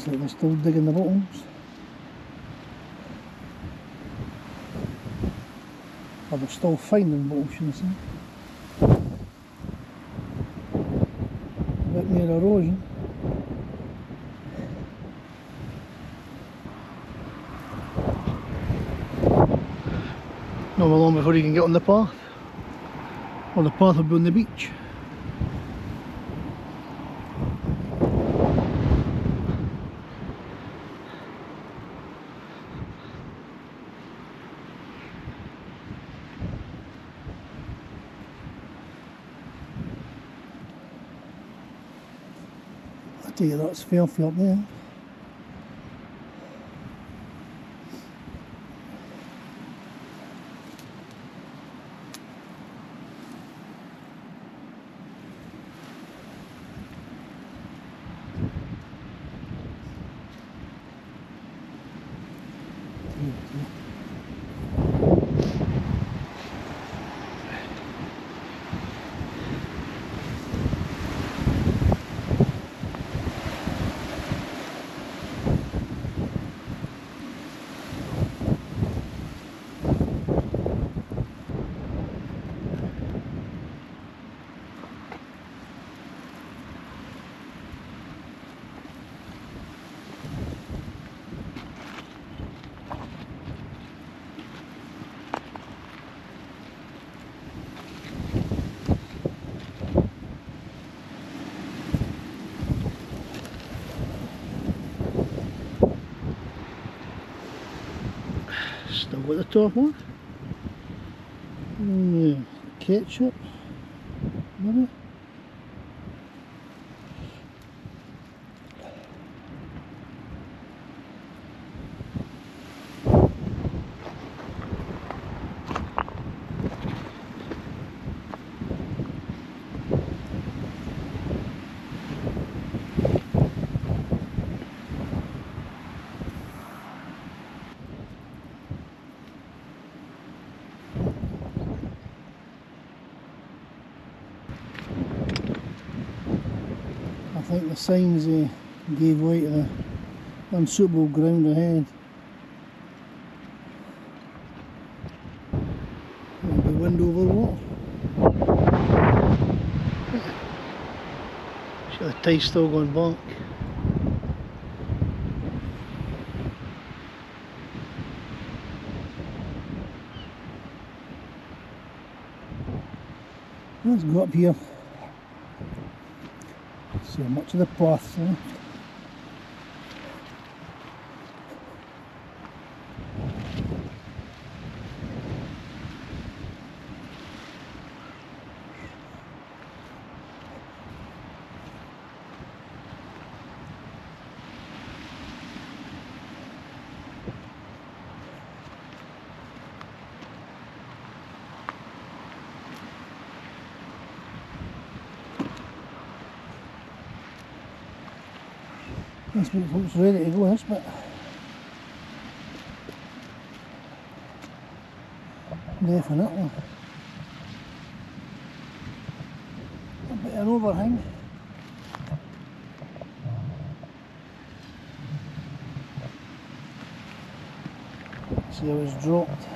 Looks like they're still digging the bottoms. Or they're still finding bottoms, shouldn't I say. A bit more erosion. Not long before you can get on the path. Or the path will be on the beach. I tell you, that's filthy up there. Still got the top one. Yeah, ketchup, maybe. I think the signs gave way to the unsuitable ground ahead. Maybe wind over water. See the tide's still going back. Let's go up here. See how much of the path's left. This bit looks ready to go, this bit. Definitely. A bit of an overhang. See how it's dropped.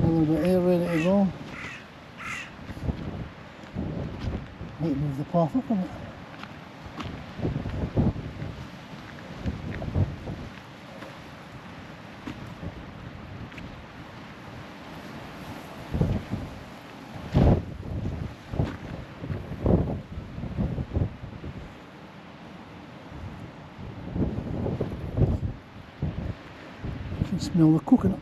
A little bit air ready to go. Might move the path up a bit. You can smell the coconut.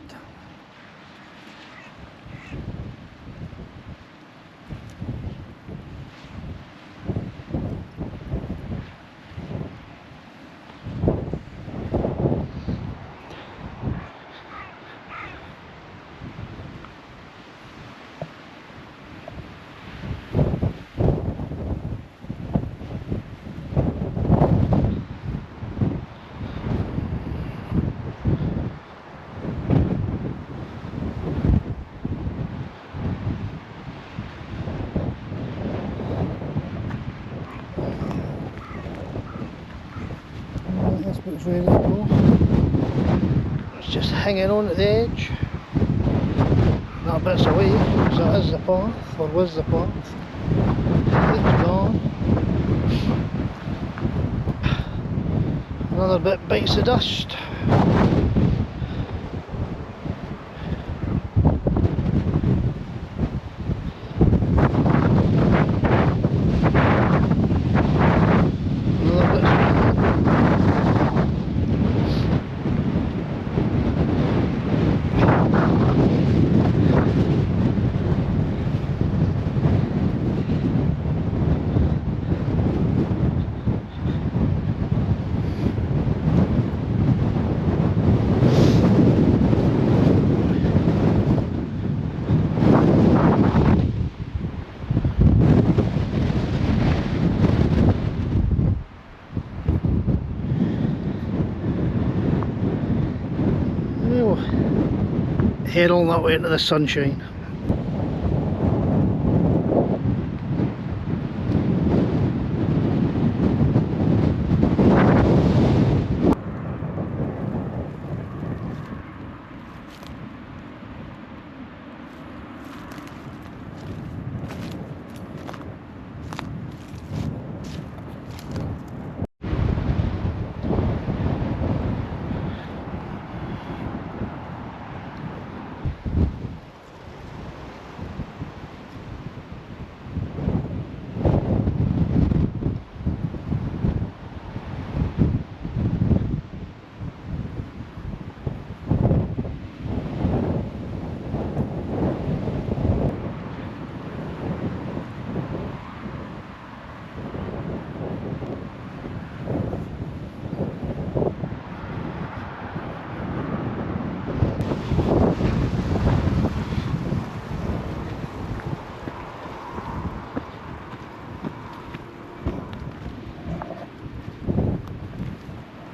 hanging on at the edge. That bit's away, so that is the path, or was the path. It's gone. Another bit bites the dust. Head on that way into the sunshine.